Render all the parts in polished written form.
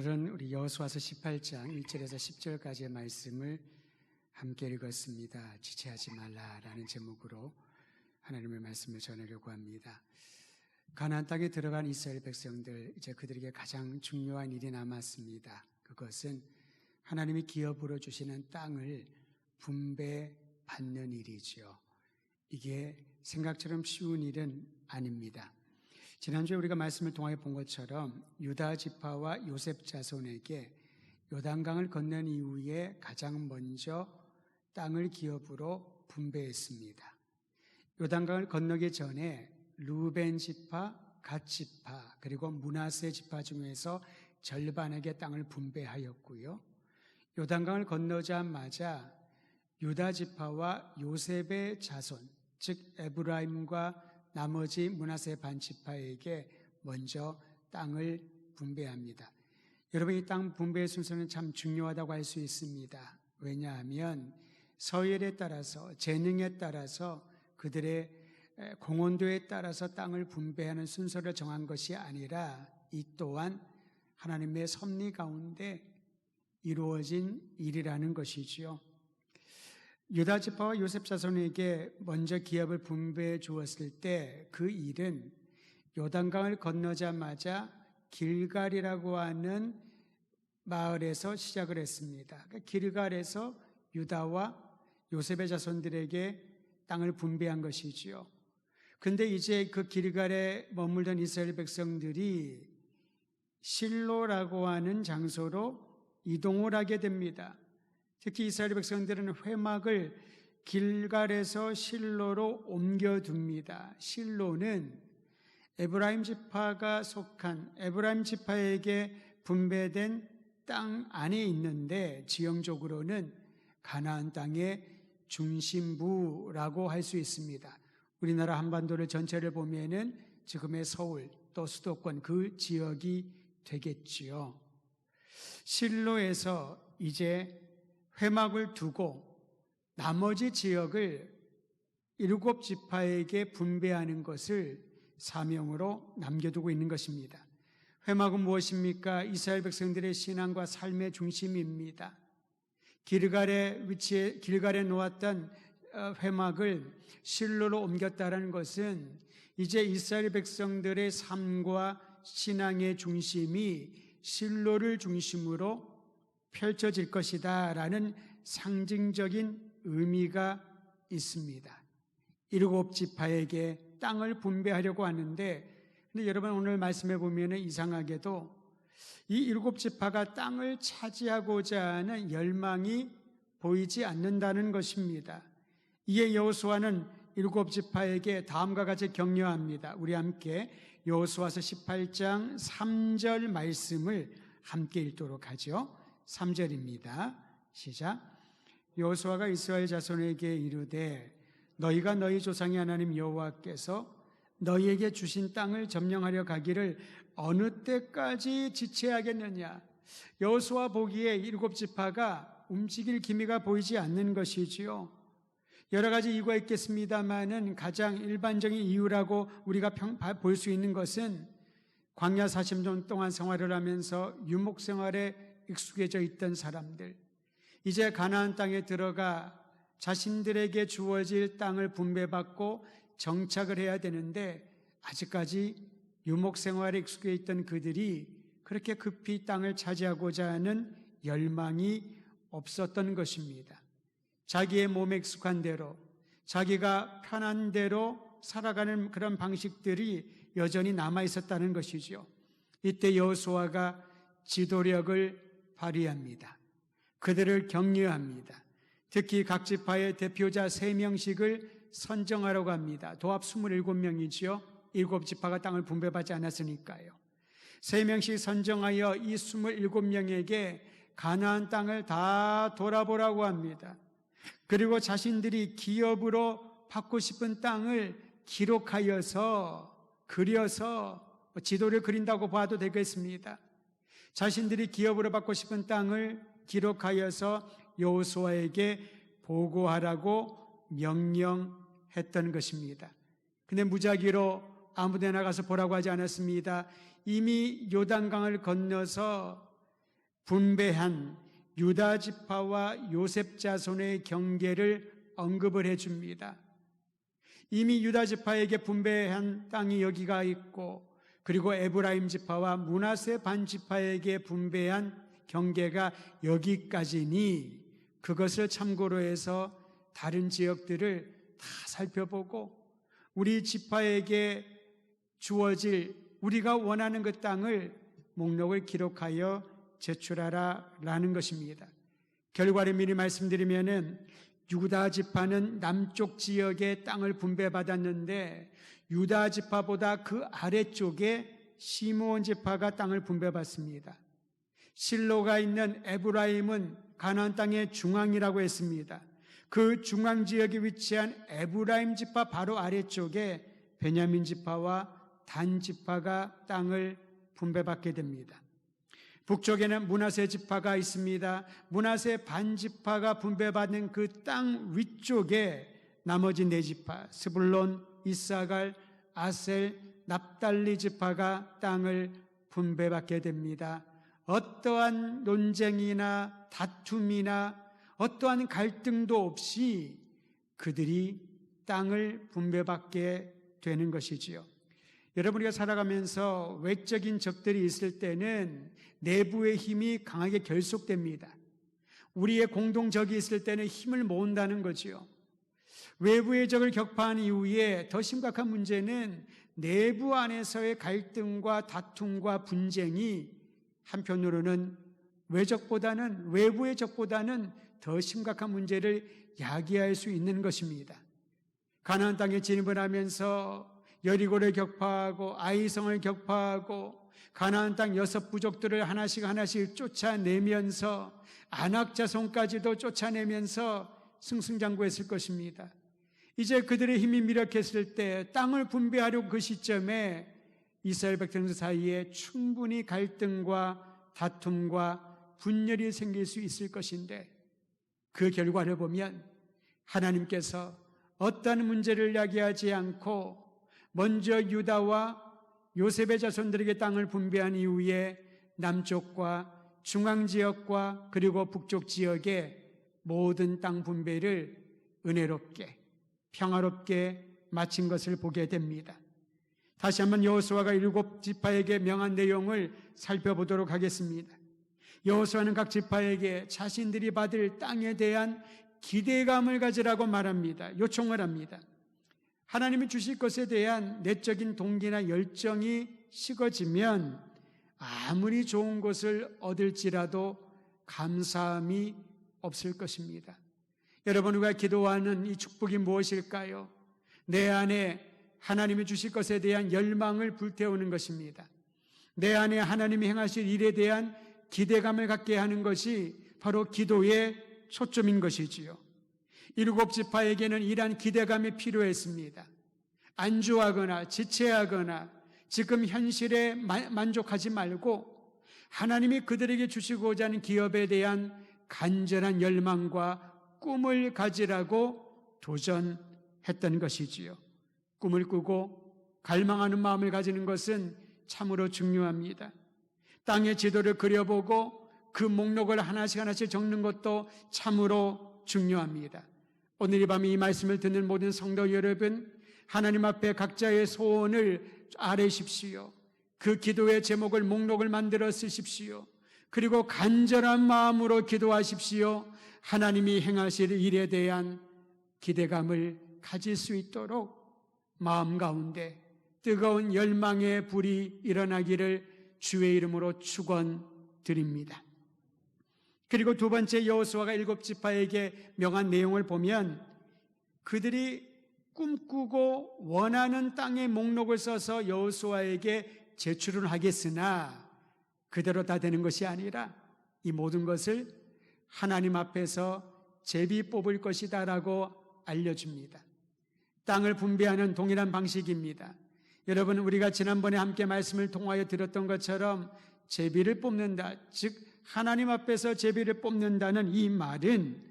오늘은 우리 여호수아서 18장 1절에서 10절까지의 말씀을 함께 읽었습니다. 지체하지 말라라는 제목으로 하나님의 말씀을 전하려고 합니다. 가나안 땅에 들어간 이스라엘 백성들, 이제 그들에게 가장 중요한 일이 남았습니다. 그것은 하나님이 기업으로 주시는 땅을 분배받는 일이죠. 이게 생각처럼 쉬운 일은 아닙니다. 지난주에 우리가 말씀을 통하여 본 것처럼 유다 지파와 요셉 자손에게 요단강을 건넌 이후에 가장 먼저 땅을 기업으로 분배했습니다. 요단강을 건너기 전에 루벤 지파, 갓 지파, 그리고 므낫세 지파 중에서 절반에게 땅을 분배하였고요. 요단강을 건너자마자 유다 지파와 요셉의 자손, 즉 에브라임과 나머지 므낫세 반 지파에게 먼저 땅을 분배합니다. 여러분, 이 땅 분배의 순서는 참 중요하다고 할 수 있습니다. 왜냐하면 서열에 따라서, 재능에 따라서, 그들의 공헌도에 따라서 땅을 분배하는 순서를 정한 것이 아니라 이 또한 하나님의 섭리 가운데 이루어진 일이라는 것이지요. 유다 지파와 요셉 자손에게 먼저 기업을 분배해 주었을 때 그 일은 요단강을 건너자마자 길갈이라고 하는 마을에서 시작을 했습니다. 길갈에서 유다와 요셉의 자손들에게 땅을 분배한 것이지요. 그런데 이제 그 길갈에 머물던 이스라엘 백성들이 실로라고 하는 장소로 이동을 하게 됩니다. 특히 이스라엘 백성들은 회막을 길갈에서 실로로 옮겨둡니다. 실로는 에브라임 지파가 속한 에브라임 지파에게 분배된 땅 안에 있는데 지형적으로는 가나안 땅의 중심부라고 할 수 있습니다. 우리나라 한반도를 전체를 보면은 지금의 서울 또 수도권 그 지역이 되겠지요. 실로에서 이제 회막을 두고 나머지 지역을 7지파에게 분배하는 것을 사명으로 남겨두고 있는 것입니다. 회막은 무엇입니까? 이스라엘 백성들의 신앙과 삶의 중심입니다. 길갈에 놓았던 회막을 실로로 옮겼다는 것은 이제 이스라엘 백성들의 삶과 신앙의 중심이 실로를 중심으로 펼쳐질 것이다 라는 상징적인 의미가 있습니다. 7지파에게 땅을 분배하려고 하는데, 근데 여러분 오늘 말씀해 보면 이상하게도 이 7지파가 땅을 차지하고자 하는 열망이 보이지 않는다는 것입니다. 이에 여호수아는 7지파에게 다음과 같이 격려합니다. 우리 함께 여호수아서 18장 3절 말씀을 함께 읽도록 하죠. 3절입니다. 시작. 여호수아가 이스라엘 자손에게 이르되 너희가 너희 조상의 하나님 여호와께서 너희에게 주신 땅을 점령하려 가기를 어느 때까지 지체하겠느냐. 여호수아 보기에 7지파가 움직일 기미가 보이지 않는 것이지요. 여러 가지 이유가 있겠습니다만은 가장 일반적인 이유라고 우리가 볼 수 있는 것은 광야 40년 동안 생활을 하면서 유목 생활에 익숙해져 있던 사람들, 이제 가나안 땅에 들어가 자신들에게 주어질 땅을 분배받고 정착을 해야 되는데 아직까지 유목 생활에 익숙해 있던 그들이 그렇게 급히 땅을 차지하고자 하는 열망이 없었던 것입니다. 자기의 몸에 익숙한 대로, 자기가 편한 대로 살아가는 그런 방식들이 여전히 남아 있었다는 것이죠. 이때 여호수아가 지도력을 발휘합니다. 그들을 격려합니다. 특히 각 지파의 대표자 3명씩을 선정하라고 합니다. 도합 27명이지요. 7지파가 땅을 분배받지 않았으니까요. 3명씩 선정하여 이 27명에게 가나안 땅을 다 돌아보라고 합니다. 그리고 자신들이 기업으로 받고 싶은 땅을 그려서 지도를 그린다고 봐도 되겠습니다. 자신들이 기업으로 받고 싶은 땅을 기록하여서 여호수아에게 보고하라고 명령했던 것입니다. 근데 무작위로 아무 데나 가서 보라고 하지 않았습니다. 이미 요단강을 건너서 분배한 유다 지파와 요셉 자손의 경계를 언급을 해줍니다. 이미 유다 지파에게 분배한 땅이 여기가 있고, 그리고 에브라임 지파와 므낫세 반 지파에게 분배한 경계가 여기까지니 그것을 참고로 해서 다른 지역들을 다 살펴보고 우리 지파에게 주어질 우리가 원하는 그 땅을 목록을 기록하여 제출하라라는 것입니다. 결과를 미리 말씀드리면은 유다 지파는 남쪽 지역의 땅을 분배받았는데 유다 지파보다 그 아래쪽에 시므온 지파가 땅을 분배받습니다. 실로가 있는 에브라임은 가나안 땅의 중앙이라고 했습니다. 그 중앙 지역에 위치한 에브라임 지파 바로 아래쪽에 베냐민 지파와 단 지파가 땅을 분배받게 됩니다. 북쪽에는 므낫세 지파가 있습니다. 므낫세 반 지파가 분배받는 그 땅 위쪽에 나머지 네 지파 스불론, 이사갈, 아셀, 납달리 지파가 땅을 분배받게 됩니다. 어떠한 논쟁이나 다툼이나 어떠한 갈등도 없이 그들이 땅을 분배받게 되는 것이지요. 여러분, 우리가 살아가면서 외적인 적들이 있을 때는 내부의 힘이 강하게 결속됩니다. 우리의 공동적이 있을 때는 힘을 모은다는 거지요. 외부의 적을 격파한 이후에 더 심각한 문제는 내부 안에서의 갈등과 다툼과 분쟁이 한편으로는 외부의 적보다는 더 심각한 문제를 야기할 수 있는 것입니다. 가나안 땅에 진입을 하면서 여리고를 격파하고 아이성을 격파하고 가나안 땅 6 부족들을 하나씩 쫓아내면서 아낙 자손까지도 쫓아내면서 승승장구했을 것입니다. 이제 그들의 힘이 미력했을 때 땅을 분배하려고 그 시점에 이스라엘 백성들 사이에 충분히 갈등과 다툼과 분열이 생길 수 있을 것인데 그 결과를 보면 하나님께서 어떤 문제를 야기하지 않고 먼저 유다와 요셉의 자손들에게 땅을 분배한 이후에 남쪽과 중앙지역과 그리고 북쪽 지역의 모든 땅 분배를 은혜롭게 평화롭게 마친 것을 보게 됩니다. 다시 한번 여호수아가 7 지파에게 명한 내용을 살펴보도록 하겠습니다. 여호수아는 각 지파에게 자신들이 받을 땅에 대한 기대감을 가지라고 말합니다. 요청을 합니다. 하나님이 주실 것에 대한 내적인 동기나 열정이 식어지면 아무리 좋은 것을 얻을지라도 감사함이 없을 것입니다. 여러분, 우리가 기도하는 이 축복이 무엇일까요? 내 안에 하나님이 주실 것에 대한 열망을 불태우는 것입니다. 내 안에 하나님이 행하실 일에 대한 기대감을 갖게 하는 것이 바로 기도의 초점인 것이지요. 7 지파에게는 이러한 기대감이 필요했습니다. 안주하거나 지체하거나 지금 현실에 만족하지 말고 하나님이 그들에게 주시고자 하는 기업에 대한 간절한 열망과 꿈을 가지라고 도전했던 것이지요. 꿈을 꾸고 갈망하는 마음을 가지는 것은 참으로 중요합니다. 땅의 지도를 그려보고 그 목록을 하나씩 적는 것도 참으로 중요합니다. 오늘 이 밤에 이 말씀을 듣는 모든 성도 여러분, 하나님 앞에 각자의 소원을 아뢰십시오. 그 기도의 제목을 목록을 만들어 쓰십시오. 그리고 간절한 마음으로 기도하십시오. 하나님이 행하실 일에 대한 기대감을 가질 수 있도록 마음 가운데 뜨거운 열망의 불이 일어나기를 주의 이름으로 축원드립니다. 그리고 두 번째, 여호수아가 7 지파에게 명한 내용을 보면 그들이 꿈꾸고 원하는 땅의 목록을 써서 여호수아에게 제출을 하겠으나 그대로 다 되는 것이 아니라 이 모든 것을 하나님 앞에서 제비 뽑을 것이다라고 알려줍니다. 땅을 분배하는 동일한 방식입니다. 여러분, 우리가 지난번에 함께 말씀을 통하여 들었던 것처럼 제비를 뽑는다, 즉 하나님 앞에서 제비를 뽑는다는 이 말은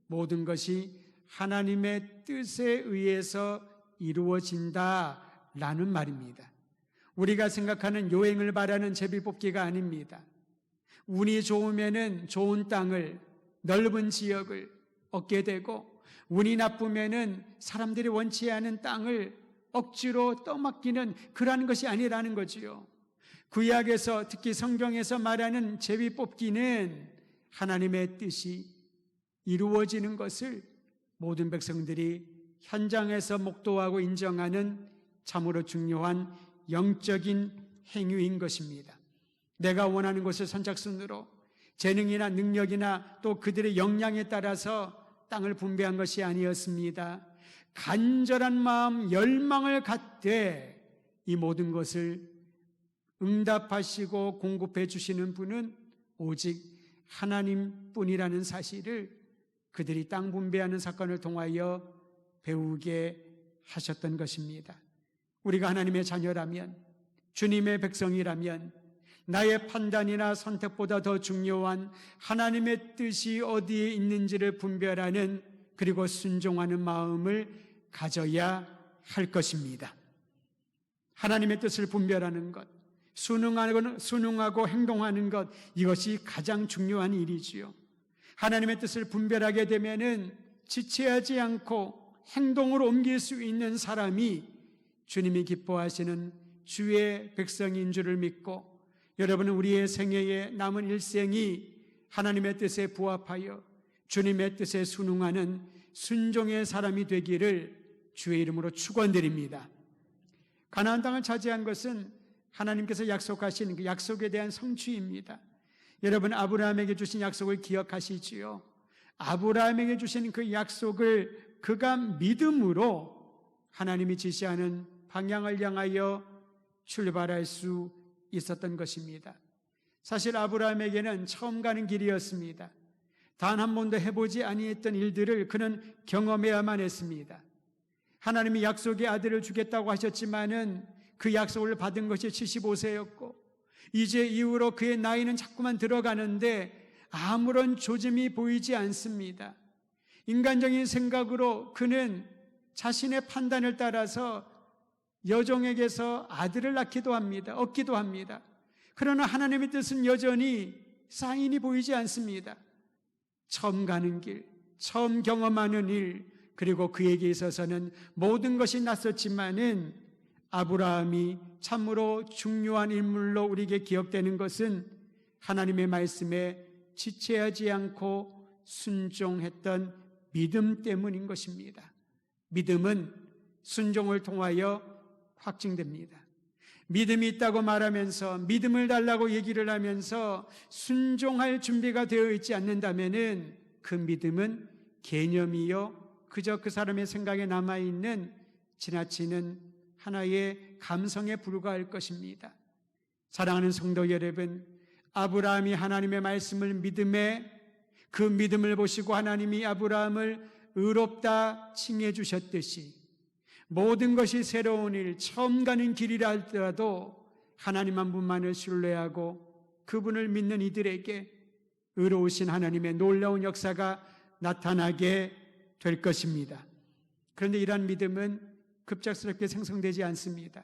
모든 것이 하나님의 뜻에 의해서 이루어진다라는 말입니다. 우리가 생각하는 요행을 바라는 제비 뽑기가 아닙니다. 운이 좋으면은 좋은 땅을, 넓은 지역을 얻게 되고, 운이 나쁘면은 사람들이 원치 않은 땅을 억지로 떠맡기는 그러한 것이 아니라는 거지요. 구약에서, 특히 성경에서 말하는 제비 뽑기는 하나님의 뜻이 이루어지는 것을 모든 백성들이 현장에서 목도하고 인정하는 참으로 중요한 영적인 행위인 것입니다. 내가 원하는 것을 선착순으로 재능이나 능력이나 또 그들의 역량에 따라서 땅을 분배한 것이 아니었습니다. 간절한 마음, 열망을 갖되 이 모든 것을 응답하시고 공급해 주시는 분은 오직 하나님뿐이라는 사실을 그들이 땅 분배하는 사건을 통하여 배우게 하셨던 것입니다. 우리가 하나님의 자녀라면, 주님의 백성이라면 나의 판단이나 선택보다 더 중요한 하나님의 뜻이 어디에 있는지를 분별하는, 그리고 순종하는 마음을 가져야 할 것입니다. 하나님의 뜻을 분별하는 것, 순응하고 행동하는 것, 이것이 가장 중요한 일이지요. 하나님의 뜻을 분별하게 되면은 지체하지 않고 행동으로 옮길 수 있는 사람이 주님이 기뻐하시는 주의 백성인 줄을 믿고, 여러분은 우리의 생애의 남은 일생이 하나님의 뜻에 부합하여 주님의 뜻에 순응하는 순종의 사람이 되기를 주의 이름으로 축원드립니다. 가나안 땅을 차지한 것은 하나님께서 약속하신 그 약속에 대한 성취입니다. 여러분, 아브라함에게 주신 약속을 기억하시지요? 아브라함에게 주신 그 약속을 그가 믿음으로 하나님이 지시하는 방향을 향하여 출발할 수 있었던 것입니다. 사실 아브라함에게는 처음 가는 길이었습니다. 단 한 번도 해보지 아니했던 일들을 그는 경험해야만 했습니다. 하나님이 약속의 아들을 주겠다고 하셨지만은 그 약속을 받은 것이 75세였고 이제 이후로 그의 나이는 자꾸만 들어가는데 아무런 조짐이 보이지 않습니다. 인간적인 생각으로 그는 자신의 판단을 따라서 여종에게서 아들을 낳기도 합니다. 얻기도 합니다. 그러나 하나님의 뜻은 여전히 사인이 보이지 않습니다. 처음 가는 길, 처음 경험하는 일, 그리고 그에게 있어서는 모든 것이 낯섰지만은 아브라함이 참으로 중요한 인물로 우리에게 기억되는 것은 하나님의 말씀에 지체하지 않고 순종했던 믿음 때문인 것입니다. 믿음은 순종을 통하여 확증됩니다. 믿음이 있다고 말하면서, 믿음을 달라고 얘기를 하면서 순종할 준비가 되어 있지 않는다면은 그 믿음은 개념이요, 그저 그 사람의 생각에 남아있는 지나치는 하나의 감성에 불과할 것입니다. 사랑하는 성도 여러분, 아브라함이 하나님의 말씀을 믿음에, 그 믿음을 보시고 하나님이 아브라함을 의롭다 칭해 주셨듯이 모든 것이 새로운 일, 처음 가는 길이라 할지라도 하나님 한 분만을 신뢰하고 그분을 믿는 이들에게 의로우신 하나님의 놀라운 역사가 나타나게 될 것입니다. 그런데 이러한 믿음은 급작스럽게 생성되지 않습니다.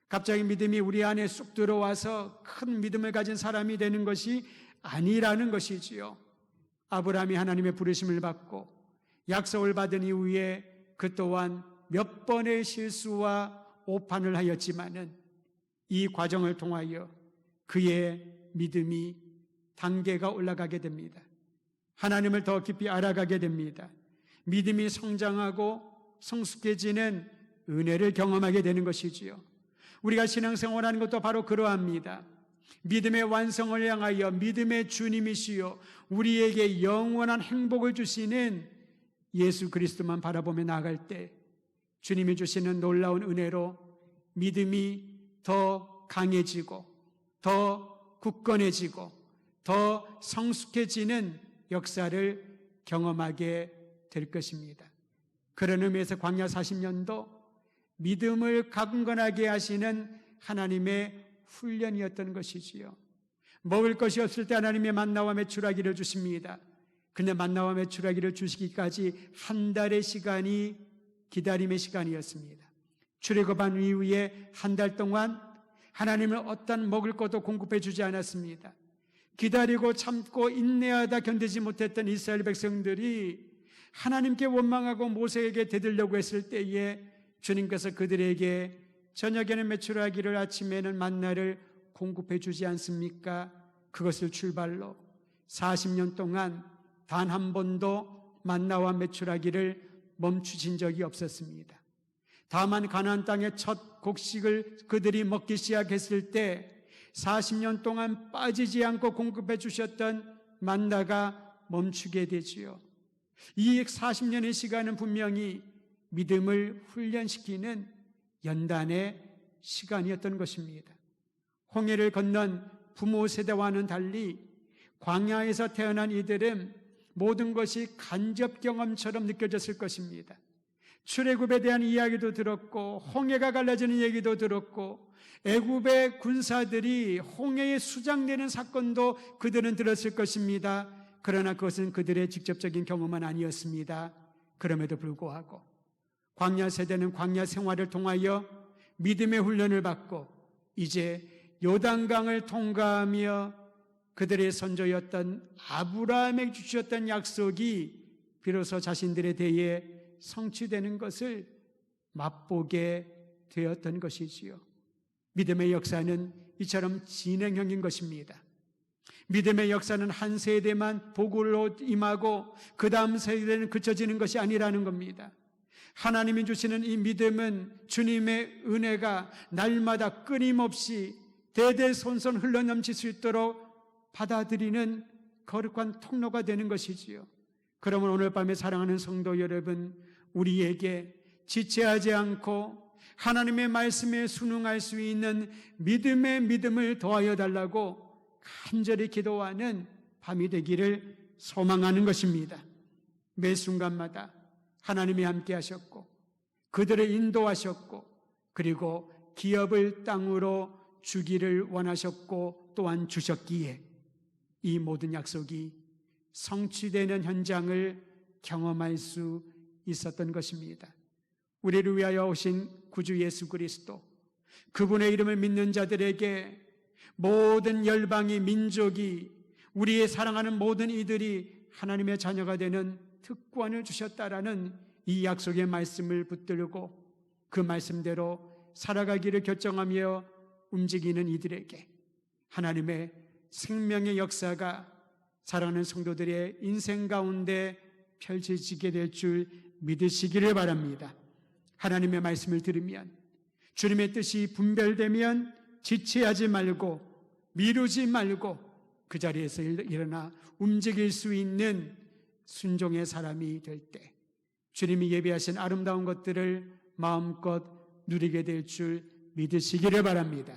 갑자기 믿음이 우리 안에 쑥 들어와서 큰 믿음을 가진 사람이 되는 것이 아니라는 것이지요. 아브라함이 하나님의 부르심을 받고 약속을 받은 이후에 그 또한 몇 번의 실수와 오판을 하였지만은 이 과정을 통하여 그의 믿음이 단계가 올라가게 됩니다. 하나님을 더 깊이 알아가게 됩니다. 믿음이 성장하고 성숙해지는 은혜를 경험하게 되는 것이지요. 우리가 신앙생활하는 것도 바로 그러합니다. 믿음의 완성을 향하여 믿음의 주님이시요 우리에게 영원한 행복을 주시는 예수 그리스도만 바라보며 나아갈 때 주님이 주시는 놀라운 은혜로 믿음이 더 강해지고 더 굳건해지고 더 성숙해지는 역사를 경험하게 될 것입니다. 그런 의미에서 광야 40년도 믿음을 강건하게 하시는 하나님의 훈련이었던 것이지요. 먹을 것이 없을 때 하나님의 만나와 메추라기를 주십니다. 근데 만나와 메추라기를 주시기까지 한 달의 시간이 기다림의 시간이었습니다. 출애굽한 이후에 한 달 동안 하나님은 어떤 먹을 것도 공급해 주지 않았습니다. 기다리고 참고 인내하다 견디지 못했던 이스라엘 백성들이 하나님께 원망하고 모세에게 대들려고 했을 때에 주님께서 그들에게 저녁에는 메추라기를, 아침에는 만나를 공급해 주지 않습니까? 그것을 출발로 40년 동안 단 한 번도 만나와 메추라기를 멈추신 적이 없었습니다. 다만 가나안 땅의 첫 곡식을 그들이 먹기 시작했을 때 40년 동안 빠지지 않고 공급해 주셨던 만나가 멈추게 되지요. 이 40년의 시간은 분명히 믿음을 훈련시키는 연단의 시간이었던 것입니다. 홍해를 건넌 부모 세대와는 달리 광야에서 태어난 이들은 모든 것이 간접 경험처럼 느껴졌을 것입니다. 출애굽에 대한 이야기도 들었고 홍해가 갈라지는 얘기도 들었고 애굽의 군사들이 홍해에 수장되는 사건도 그들은 들었을 것입니다. 그러나 그것은 그들의 직접적인 경험은 아니었습니다. 그럼에도 불구하고 광야 세대는 광야 생활을 통하여 믿음의 훈련을 받고 이제 요단강을 통과하며 그들의 선조였던 아브라함에게 주셨던 약속이 비로소 자신들에 대해 성취되는 것을 맛보게 되었던 것이지요. 믿음의 역사는 이처럼 진행형인 것입니다. 믿음의 역사는 한 세대만 복으로 임하고 그 다음 세대는 그쳐지는 것이 아니라는 겁니다. 하나님이 주시는 이 믿음은 주님의 은혜가 날마다 끊임없이 대대손손 흘러넘칠 수 있도록 받아들이는 거룩한 통로가 되는 것이지요. 그러면 오늘 밤에 사랑하는 성도 여러분, 우리에게 지체하지 않고 하나님의 말씀에 순응할 수 있는 믿음의 믿음을 더하여 달라고 간절히 기도하는 밤이 되기를 소망하는 것입니다. 매 순간마다 하나님이 함께 하셨고 그들을 인도하셨고 그리고 기업을 땅으로 주기를 원하셨고 또한 주셨기에 이 모든 약속이 성취되는 현장을 경험할 수 있었던 것입니다. 우리를 위하여 오신 구주 예수 그리스도, 그분의 이름을 믿는 자들에게 모든 열방이, 민족이, 우리의 사랑하는 모든 이들이 하나님의 자녀가 되는 특권을 주셨다라는 이 약속의 말씀을 붙들고 그 말씀대로 살아가기를 결정하며 움직이는 이들에게 하나님의 생명의 역사가 사랑하는 성도들의 인생 가운데 펼쳐지게 될 줄 믿으시기를 바랍니다. 하나님의 말씀을 들으면, 주님의 뜻이 분별되면 지체하지 말고 미루지 말고 그 자리에서 일어나 움직일 수 있는 순종의 사람이 될 때 주님이 예비하신 아름다운 것들을 마음껏 누리게 될 줄 믿으시기를 바랍니다.